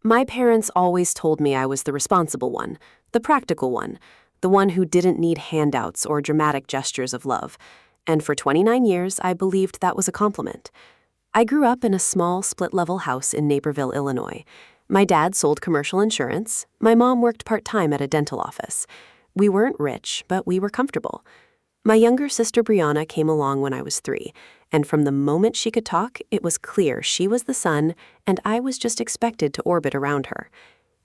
My parents always told me I was the responsible one, the practical one, the one who didn't need handouts or dramatic gestures of love. And for 29 years, I believed that was a compliment. I grew up in a small split-level house in Naperville, Illinois. My dad sold commercial insurance. My mom worked part-time at a dental office. We weren't rich, but we were comfortable. My younger sister Brianna came along when I was 3, and from the moment she could talk, it was clear she was the sun, and I was just expected to orbit around her.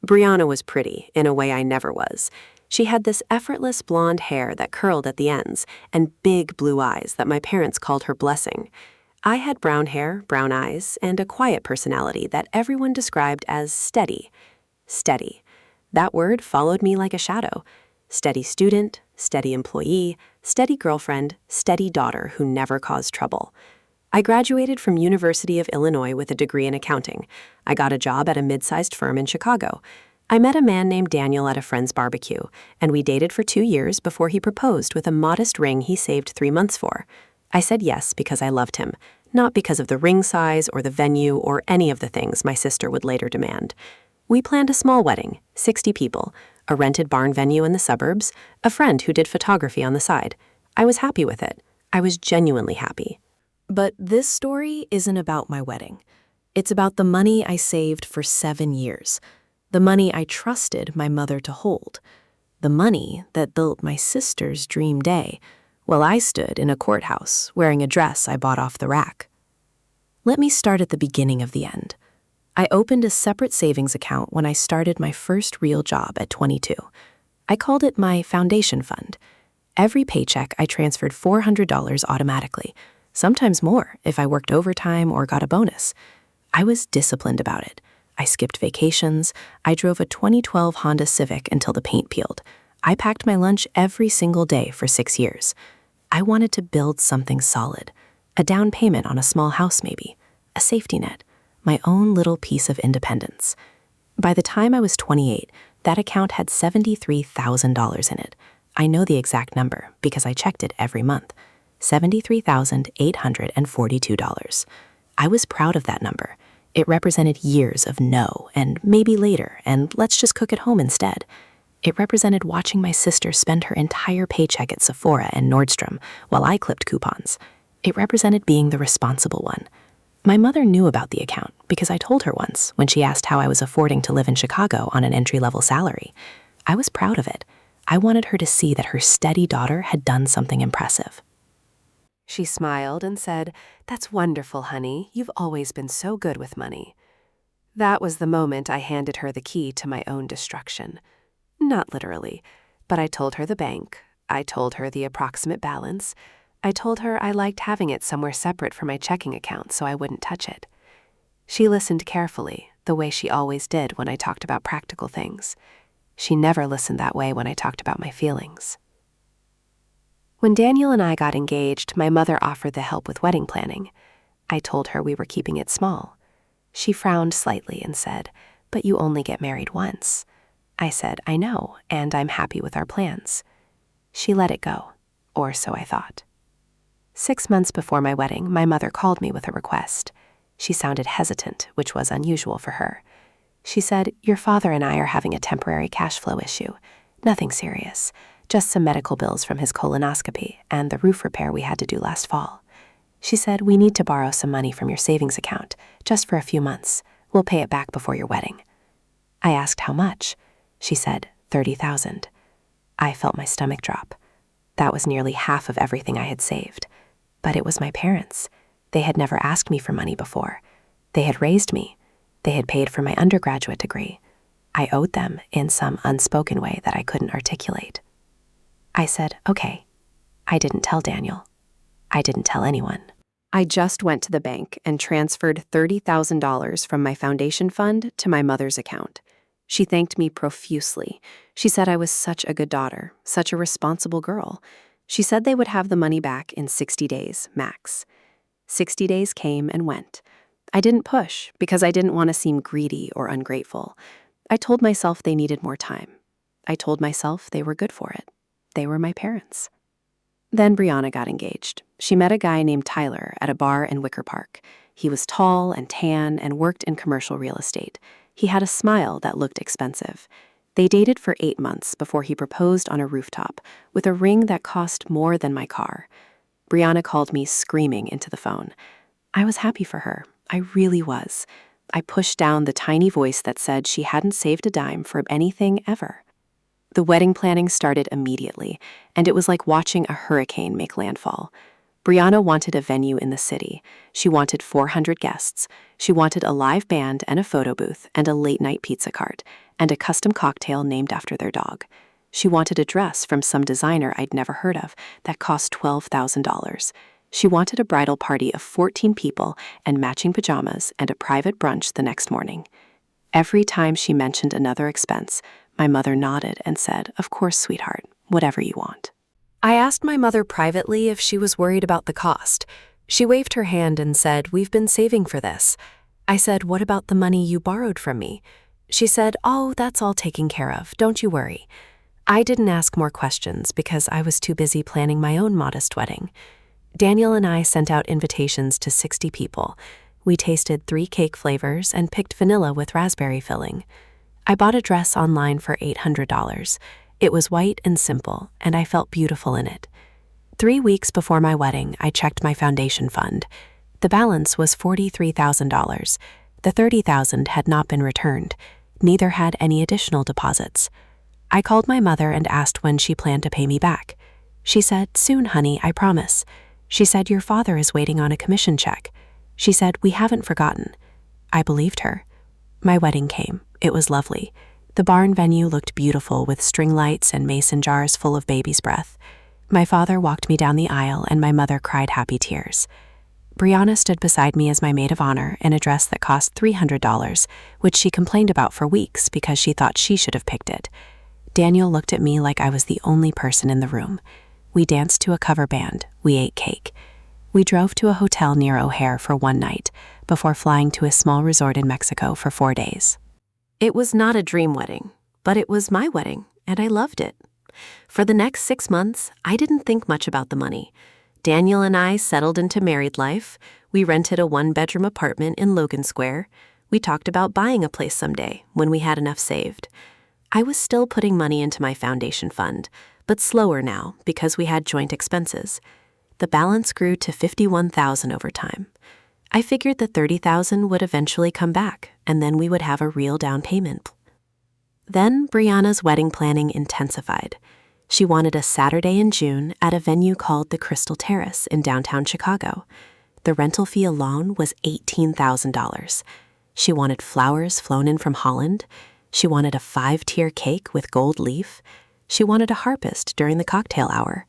Brianna was pretty, in a way I never was. She had this effortless blonde hair that curled at the ends, and big blue eyes that my parents called her blessing. I had brown hair, brown eyes, and a quiet personality that everyone described as steady. Steady. That word followed me like a shadow. Steady student, steady employee, steady girlfriend, steady daughter who never caused trouble. I graduated from University of Illinois with a degree in accounting. I got a job at a mid-sized firm in Chicago. I met a man named Daniel at a friend's barbecue, and we dated for 2 years before he proposed with a modest ring he saved 3 months for. I said yes because I loved him, not because of the ring size or the venue or any of the things my sister would later demand. We planned a small wedding, 60 people, a rented barn venue in the suburbs, a friend who did photography on the side. I was happy with it. I was genuinely happy. But this story isn't about my wedding. It's about the money I saved for 7 years, the money I trusted my mother to hold, the money that built my sister's dream day, while I stood in a courthouse wearing a dress I bought off the rack. Let me start at the beginning of the end. I opened a separate savings account when I started my first real job at 22. I called it my foundation fund. Every paycheck, I transferred $400 automatically, sometimes more if I worked overtime or got a bonus. I was disciplined about it. I skipped vacations. I drove a 2012 Honda Civic until the paint peeled. I packed my lunch every single day for 6 years. I wanted to build something solid, a down payment on a small house maybe, a safety net, my own little piece of independence. By the time I was 28, that account had $73,000 in it. I know the exact number because I checked it every month. $73,842. I was proud of that number. It represented years of no and maybe later and let's just cook at home instead. It represented watching my sister spend her entire paycheck at Sephora and Nordstrom while I clipped coupons. It represented being the responsible one. My mother knew about the account because I told her once when she asked how I was affording to live in Chicago on an entry-level salary. I was proud of it. I wanted her to see that her steady daughter had done something impressive. She smiled and said, "That's wonderful, honey. You've always been so good with money." That was the moment I handed her the key to my own destruction. Not literally, but I told her the bank. I told her the approximate balance. I told her I liked having it somewhere separate from my checking account so I wouldn't touch it. She listened carefully, the way she always did when I talked about practical things. She never listened that way when I talked about my feelings. When Daniel and I got engaged, my mother offered the help with wedding planning. I told her we were keeping it small. She frowned slightly and said, "But you only get married once." I said, "I know, and I'm happy with our plans." She let it go, or so I thought. 6 months before my wedding, my mother called me with a request. She sounded hesitant, which was unusual for her. She said, "Your father and I are having a temporary cash flow issue. Nothing serious, just some medical bills from his colonoscopy and the roof repair we had to do last fall." She said, "We need to borrow some money from your savings account, just for a few months. We'll pay it back before your wedding." I asked how much. She said, $30,000. I felt my stomach drop. That was nearly half of everything I had saved. But it was my parents. They had never asked me for money before. They had raised me. They had paid for my undergraduate degree. I owed them in some unspoken way that I couldn't articulate. I said, "Okay." I didn't tell Daniel. I didn't tell anyone. I just went to the bank and transferred $30,000 from my foundation fund to my mother's account. She thanked me profusely. She said I was such a good daughter, such a responsible girl. She said they would have the money back in 60 days, max. 60 days came and went. I didn't push because I didn't want to seem greedy or ungrateful. I told myself they needed more time. I told myself they were good for it. They were my parents. Then Brianna got engaged. She met a guy named Tyler at a bar in Wicker Park. He was tall and tan and worked in commercial real estate. He had a smile that looked expensive. They dated for 8 months before he proposed on a rooftop with a ring that cost more than my car. Brianna called me screaming into the phone. I was happy for her. I really was. I pushed down the tiny voice that said she hadn't saved a dime for anything ever. The wedding planning started immediately, and it was like watching a hurricane make landfall. Brianna wanted a venue in the city. She wanted 400 guests. She wanted a live band and a photo booth and a late-night pizza cart and a custom cocktail named after their dog. She wanted a dress from some designer I'd never heard of that cost $12,000. She wanted a bridal party of 14 people and matching pajamas and a private brunch the next morning. Every time she mentioned another expense, my mother nodded and said, "Of course, sweetheart, whatever you want." I asked my mother privately if she was worried about the cost. She waved her hand and said, "We've been saving for this." I said, "What about the money you borrowed from me?" She said, "Oh, that's all taken care of. Don't you worry." I didn't ask more questions because I was too busy planning my own modest wedding. Daniel and I sent out invitations to 60 people. We tasted 3 cake flavors and picked vanilla with raspberry filling. I bought a dress online for $800. It was white and simple, and I felt beautiful in it. 3 weeks before my wedding, I checked my foundation fund. The balance was $43,000. The $30,000 had not been returned. Neither had any additional deposits. I called my mother and asked when she planned to pay me back. She said, "Soon, honey, I promise." She said, "Your father is waiting on a commission check." She said, "We haven't forgotten." I believed her. My wedding came. It was lovely. The barn venue looked beautiful with string lights and mason jars full of baby's breath. My father walked me down the aisle and my mother cried happy tears. Brianna stood beside me as my maid of honor in a dress that cost $300, which she complained about for weeks because she thought she should have picked it. Daniel looked at me like I was the only person in the room. We danced to a cover band. We ate cake. We drove to a hotel near O'Hare for one night before flying to a small resort in Mexico for 4 days. It was not a dream wedding, but it was my wedding, and I loved it. For the next 6 months, I didn't think much about the money. Daniel and I settled into married life. We rented a 1-bedroom apartment in Logan Square. We talked about buying a place someday when we had enough saved. I was still putting money into my foundation fund, but slower now because we had joint expenses. The balance grew to $51,000 over time. I figured the $30,000 would eventually come back, and then we would have a real down payment. Then Brianna's wedding planning intensified. She wanted a Saturday in June at a venue called the Crystal Terrace in downtown Chicago. The rental fee alone was $18,000. She wanted flowers flown in from Holland. She wanted a 5-tier cake with gold leaf. She wanted a harpist during the cocktail hour.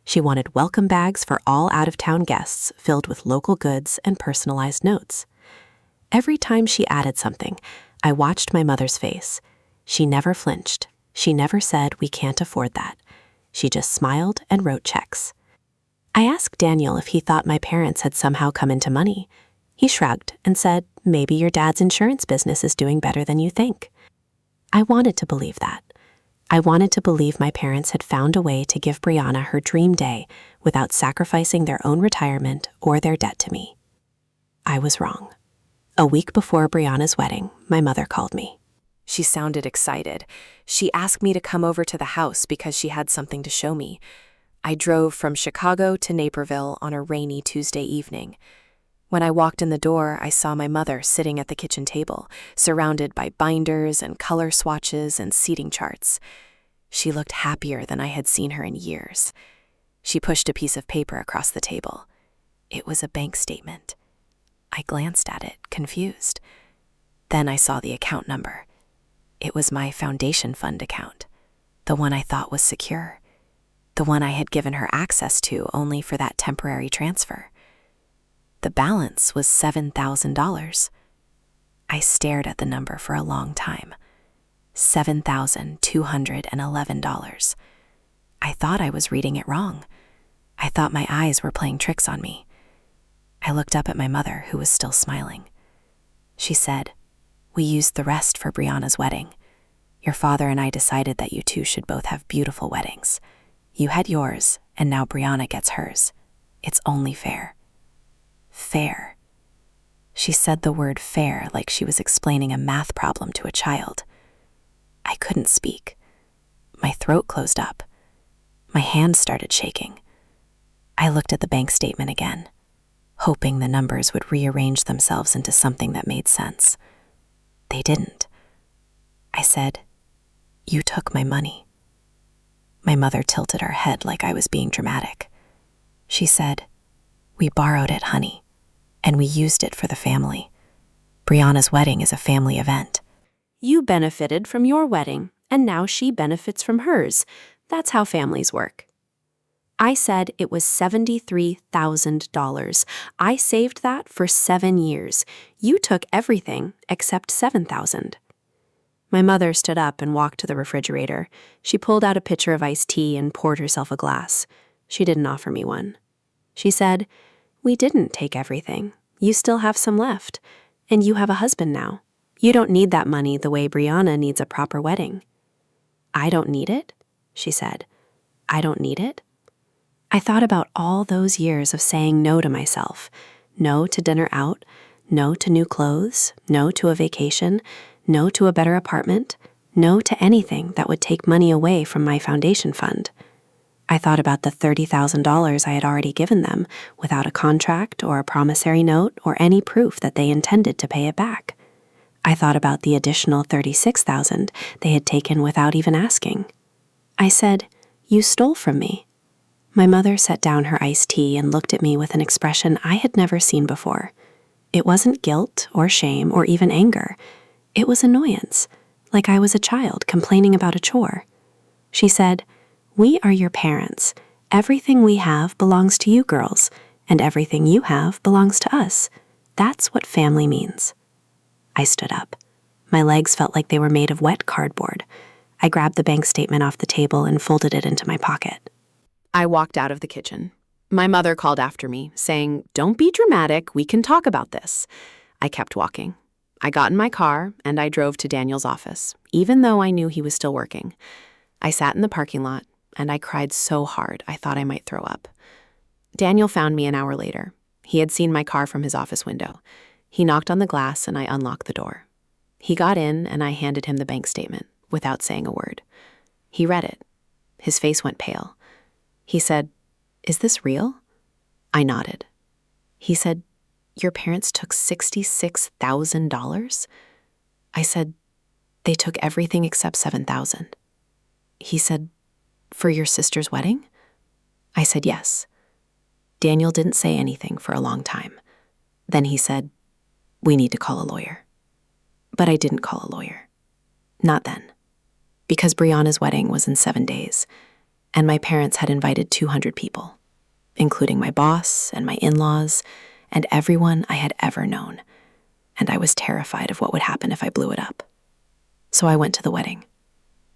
She wanted welcome bags for all out-of-town guests filled with local goods and personalized notes. Every time she added something, I watched my mother's face. She never flinched. She never said, "We can't afford that." She just smiled and wrote checks. I asked Daniel if he thought my parents had somehow come into money. He shrugged and said, "Maybe your dad's insurance business is doing better than you think." I wanted to believe that. I wanted to believe my parents had found a way to give Brianna her dream day without sacrificing their own retirement or their debt to me. I was wrong. A week before Brianna's wedding, my mother called me. She sounded excited. She asked me to come over to the house because she had something to show me. I drove from Chicago to Naperville on a rainy Tuesday evening. When I walked in the door, I saw my mother sitting at the kitchen table, surrounded by binders and color swatches and seating charts. She looked happier than I had seen her in years. She pushed a piece of paper across the table. It was a bank statement. I glanced at it, confused. Then I saw the account number. It was my foundation fund account, the one I thought was secure, the one I had given her access to only for that temporary transfer. The balance was $7,000. I stared at the number for a long time. $7,211. I thought I was reading it wrong. I thought my eyes were playing tricks on me. I looked up at my mother, who was still smiling. She said, "We used the rest for Brianna's wedding. Your father and I decided that you two should both have beautiful weddings. You had yours, and now Brianna gets hers. It's only fair." Fair. She said the word fair like she was explaining a math problem to a child. I couldn't speak. My throat closed up. My hands started shaking. I looked at the bank statement again, hoping the numbers would rearrange themselves into something that made sense. They didn't. I said, "You took my money." My mother tilted her head like I was being dramatic. She said, "We borrowed it, honey, and we used it for the family. Brianna's wedding is a family event." You benefited from your wedding, and now she benefits from hers. That's how families work. I said it was $73,000. I saved that for 7 years. You took everything except $7,000. My mother stood up and walked to the refrigerator. She pulled out a pitcher of iced tea and poured herself a glass. She didn't offer me one. She said, "We didn't take everything. You still have some left. And you have a husband now. You don't need that money the way Brianna needs a proper wedding." "I don't need it?" she said. "I don't need it?" I thought about all those years of saying no to myself. No to dinner out, no to new clothes, no to a vacation, no to a better apartment, no to anything that would take money away from my foundation fund. I thought about the $30,000 I had already given them without a contract or a promissory note or any proof that they intended to pay it back. I thought about the additional $36,000 they had taken without even asking. I said, "You stole from me." My mother set down her iced tea and looked at me with an expression I had never seen before. It wasn't guilt or shame or even anger. It was annoyance, like I was a child complaining about a chore. She said, "We are your parents. Everything we have belongs to you girls, and everything you have belongs to us. That's what family means." I stood up. My legs felt like they were made of wet cardboard. I grabbed the bank statement off the table and folded it into my pocket. I walked out of the kitchen. My mother called after me, saying, "Don't be dramatic, we can talk about this." I kept walking. I got in my car and I drove to Daniel's office, even though I knew he was still working. I sat in the parking lot and I cried so hard I thought I might throw up. Daniel found me an hour later. He had seen my car from his office window. He knocked on the glass and I unlocked the door. He got in and I handed him the bank statement without saying a word. He read it. His face went pale. He said, "Is this real?" I nodded. He said, "Your parents took $66,000? I said, "They took everything except $7,000. He said, "For your sister's wedding?" I said, "Yes." Daniel didn't say anything for a long time. Then he said, "We need to call a lawyer." But I didn't call a lawyer. Not then. Because Brianna's wedding was in 7 days, and my parents had invited 200 people, including my boss and my in-laws and everyone I had ever known, and I was terrified of what would happen if I blew it up. So I went to the wedding.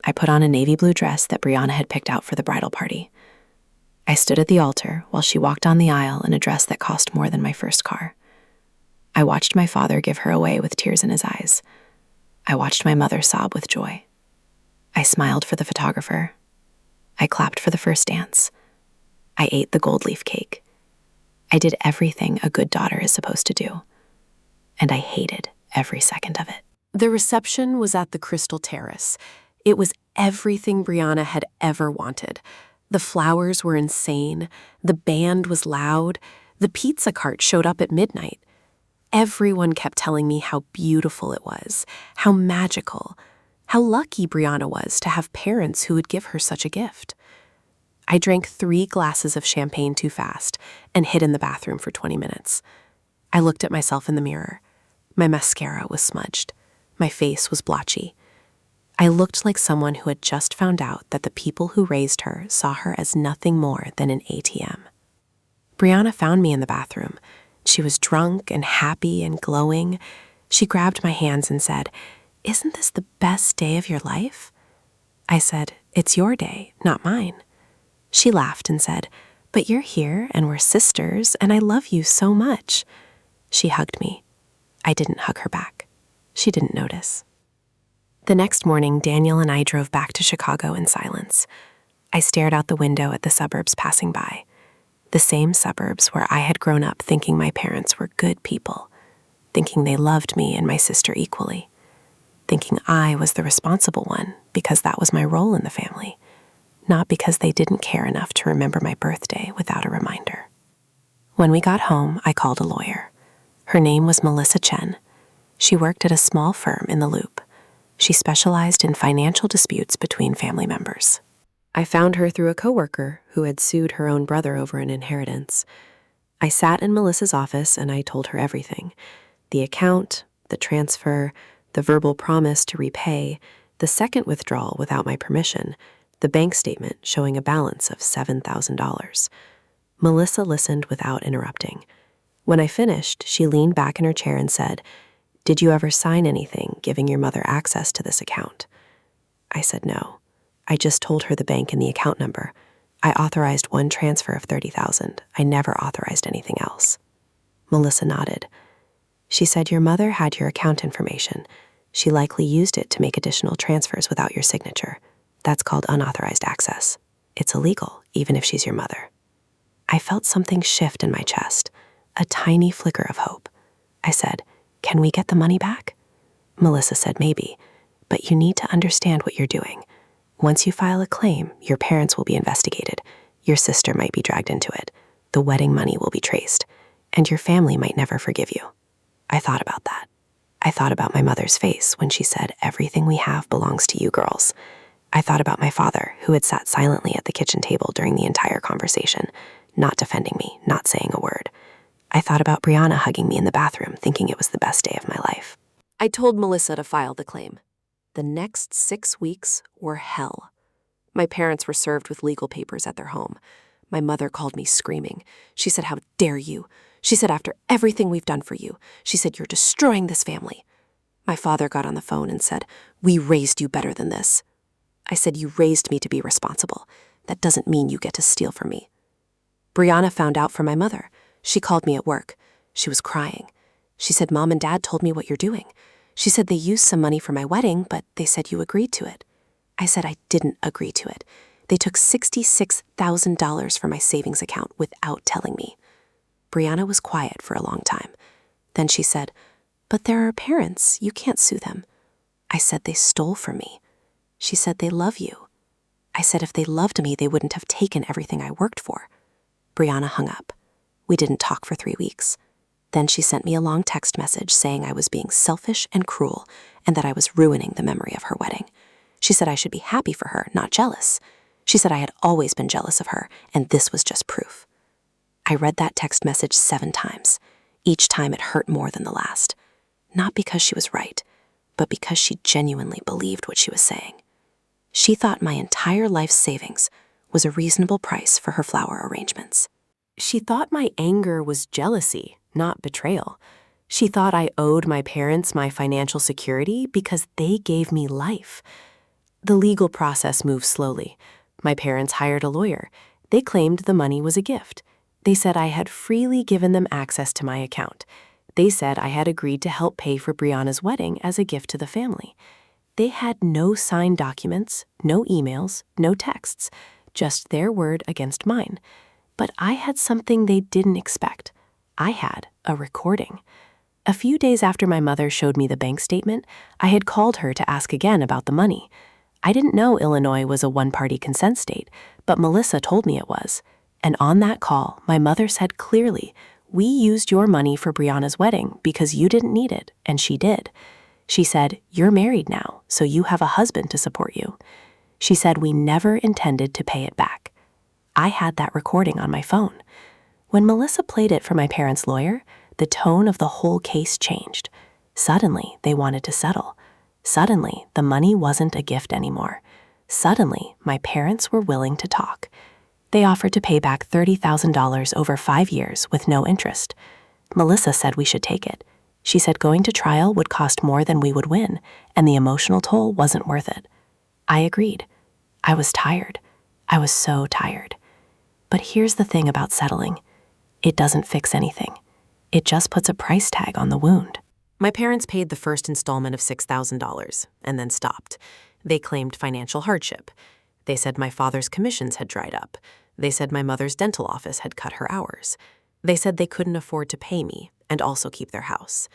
I put on a navy blue dress that Brianna had picked out for the bridal party. I stood at the altar while she walked down the aisle in a dress that cost more than my first car. I watched my father give her away with tears in his eyes. I watched my mother sob with joy. I smiled for the photographer. I clapped for the first dance. I ate the gold leaf cake. I did everything a good daughter is supposed to do. And I hated every second of it. The reception was at the Crystal Terrace. It was everything Brianna had ever wanted. The flowers were insane. The band was loud. The pizza cart showed up at midnight. Everyone kept telling me how beautiful it was, how magical, how lucky Brianna was to have parents who would give her such a gift. I drank 3 glasses of champagne too fast and hid in the bathroom for 20 minutes. I looked at myself in the mirror. My mascara was smudged. My face was blotchy. I looked like someone who had just found out that the people who raised her saw her as nothing more than an ATM. Brianna found me in the bathroom. She was drunk and happy and glowing. She grabbed my hands and said, "Isn't this the best day of your life?" I said, "It's your day, not mine." She laughed and said, "But you're here and we're sisters and I love you so much." She hugged me. I didn't hug her back. She didn't notice. The next morning, Daniel and I drove back to Chicago in silence. I stared out the window at the suburbs passing by. The same suburbs where I had grown up thinking my parents were good people. thinking they loved me and my sister equally, thinking I was the responsible one because that was my role in the family, not because they didn't care enough to remember my birthday without a reminder. When we got home, I called a lawyer. Her name was Melissa Chen. She worked at a small firm in the Loop. She specialized in financial disputes between family members. I found her through a coworker who had sued her own brother over an inheritance. I sat in Melissa's office and I told her everything. The account, the transfer, the verbal promise to repay, the second withdrawal without my permission, the bank statement showing a balance of $7,000. Melissa listened without interrupting. When I finished, she leaned back in her chair and said, "Did you ever sign anything giving your mother access to this account?" I said no. I just told her the bank and the account number. I authorized one transfer of $30,000. I never authorized anything else. Melissa nodded. She said your mother had your account information. She likely used it to make additional transfers without your signature. That's called unauthorized access. It's illegal, even if she's your mother. I felt something shift in my chest, a tiny flicker of hope. I said, "Can we get the money back?" Melissa said maybe, but you need to understand what you're doing. Once you file a claim, your parents will be investigated. Your sister might be dragged into it. The wedding money will be traced, and your family might never forgive you. I thought about that. I thought about my mother's face when she said, "Everything we have belongs to you girls." I thought about my father, who had sat silently at the kitchen table during the entire conversation, not defending me, not saying a word. I thought about Brianna hugging me in the bathroom, thinking it was the best day of my life. I told Melissa to file the claim. The next 6 weeks were hell. My parents were served with legal papers at their home. My mother called me screaming. She said, "How dare you?" She said, "After everything we've done for you." She said, "You're destroying this family." My father got on the phone and said, "We raised you better than this." I said, "You raised me to be responsible. That doesn't mean you get to steal from me." Brianna found out from my mother. She called me at work. She was crying. She said, "Mom and Dad told me what you're doing." She said they used some money for my wedding, but they said you agreed to it. I said I didn't agree to it. They took $66,000 from my savings account without telling me. Brianna was quiet for a long time. Then she said, "But there are parents. You can't sue them." I said they stole from me. She said they love you. I said if they loved me, they wouldn't have taken everything I worked for. Brianna hung up. We didn't talk for 3 weeks. Then she sent me a long text message saying I was being selfish and cruel and that I was ruining the memory of her wedding. She said I should be happy for her, not jealous. She said I had always been jealous of her, and this was just proof. I read that text message 7 times. Each time it hurt more than the last. Not because she was right, but because she genuinely believed what she was saying. She thought my entire life's savings was a reasonable price for her flower arrangements. She thought my anger was jealousy, not betrayal. She thought I owed my parents my financial security because they gave me life. The legal process moved slowly. My parents hired a lawyer. They claimed the money was a gift. They said I had freely given them access to my account. They said I had agreed to help pay for Brianna's wedding as a gift to the family. They had no signed documents, no emails, no texts, just their word against mine. But I had something they didn't expect. I had a recording. A few days after my mother showed me the bank statement, I had called her to ask again about the money. I didn't know Illinois was a one-party consent state, but Melissa told me it was. And on that call, my mother said clearly, "We used your money for Brianna's wedding because you didn't need it, and she did." She said, "You're married now, so you have a husband to support you." She said we never intended to pay it back. I had that recording on my phone. When Melissa played it for my parents' lawyer, the tone of the whole case changed. Suddenly, they wanted to settle. Suddenly, the money wasn't a gift anymore. Suddenly, my parents were willing to talk. They offered to pay back $30,000 over 5 years with no interest. Melissa said we should take it. She said going to trial would cost more than we would win, and the emotional toll wasn't worth it. I agreed. I was tired. I was so tired. But here's the thing about settling. It doesn't fix anything. It just puts a price tag on the wound. My parents paid the first installment of $6,000 and then stopped. They claimed financial hardship. They said my father's commissions had dried up. They said my mother's dental office had cut her hours. They said they couldn't afford to pay me and also keep their house.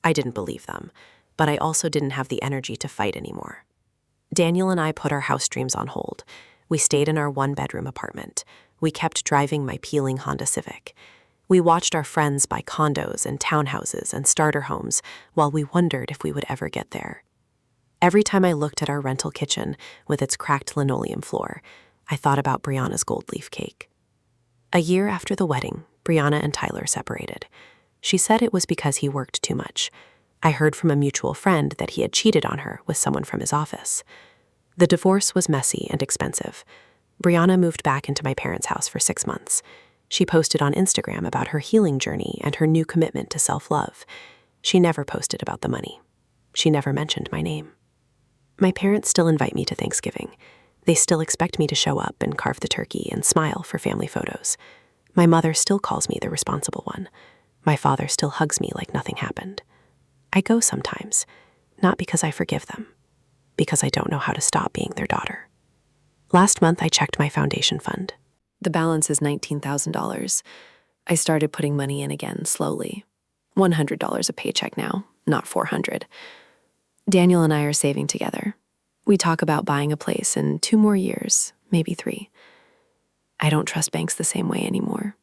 I didn't believe them, but I also didn't have the energy to fight anymore. Daniel and I put our house dreams on hold. We stayed in our one-bedroom apartment. We kept driving my peeling Honda Civic. We watched our friends buy condos and townhouses and starter homes while we wondered if we would ever get there. Every time I looked at our rental kitchen with its cracked linoleum floor, I thought about Brianna's gold leaf cake. A year after the wedding, Brianna and Tyler separated. She said it was because he worked too much. I heard from a mutual friend that he had cheated on her with someone from his office. The divorce was messy and expensive. Brianna moved back into my parents' house for 6 months. She posted on Instagram about her healing journey and her new commitment to self-love. She never posted about the money. She never mentioned my name. My parents still invite me to Thanksgiving. They still expect me to show up and carve the turkey and smile for family photos. My mother still calls me the responsible one. My father still hugs me like nothing happened. I go sometimes, not because I forgive them, because I don't know how to stop being their daughter. Last month, I checked my foundation fund. The balance is $19,000. I started putting money in again slowly. $100 a paycheck now, not $400. Daniel and I are saving together. We talk about buying a place in 2 more years, maybe 3. I don't trust banks the same way anymore.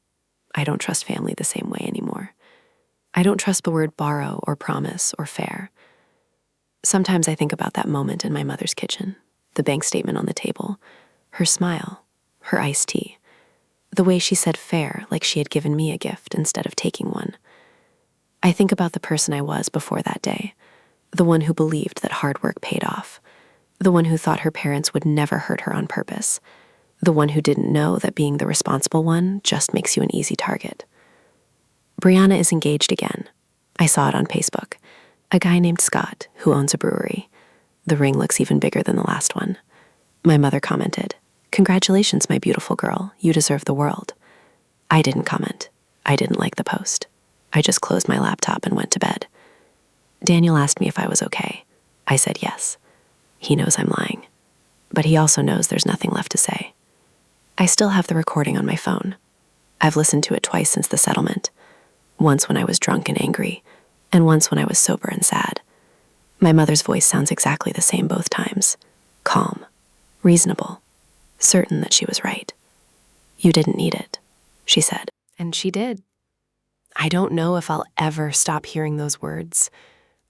I don't trust family the same way anymore. I don't trust the word borrow or promise or fair. Sometimes I think about that moment in my mother's kitchen, the bank statement on the table, her smile, her iced tea, the way she said fair like she had given me a gift instead of taking one. I think about the person I was before that day, the one who believed that hard work paid off, the one who thought her parents would never hurt her on purpose, the one who didn't know that being the responsible one just makes you an easy target. Brianna is engaged again. I saw it on Facebook. A guy named Scott who owns a brewery. The ring looks even bigger than the last one. My mother commented, "Congratulations, my beautiful girl. You deserve the world." I didn't comment. I didn't like the post. I just closed my laptop and went to bed. Daniel asked me if I was okay. I said yes. He knows I'm lying. But he also knows there's nothing left to say. I still have the recording on my phone. I've listened to it twice since the settlement. Once when I was drunk and angry, and once when I was sober and sad. My mother's voice sounds exactly the same both times. Calm, reasonable, certain that she was right. "You didn't need it," she said. And she did. I don't know if I'll ever stop hearing those words.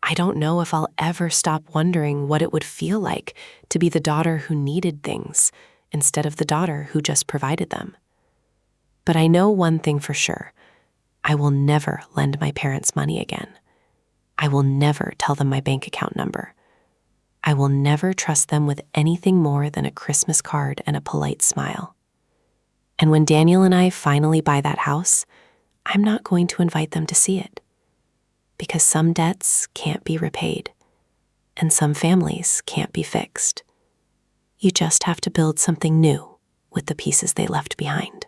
I don't know if I'll ever stop wondering what it would feel like to be the daughter who needed things instead of the daughter who just provided them. But I know one thing for sure. I will never lend my parents money again. I will never tell them my bank account number. I will never trust them with anything more than a Christmas card and a polite smile. And when Daniel and I finally buy that house, I'm not going to invite them to see it. Because some debts can't be repaid, and some families can't be fixed. You just have to build something new with the pieces they left behind.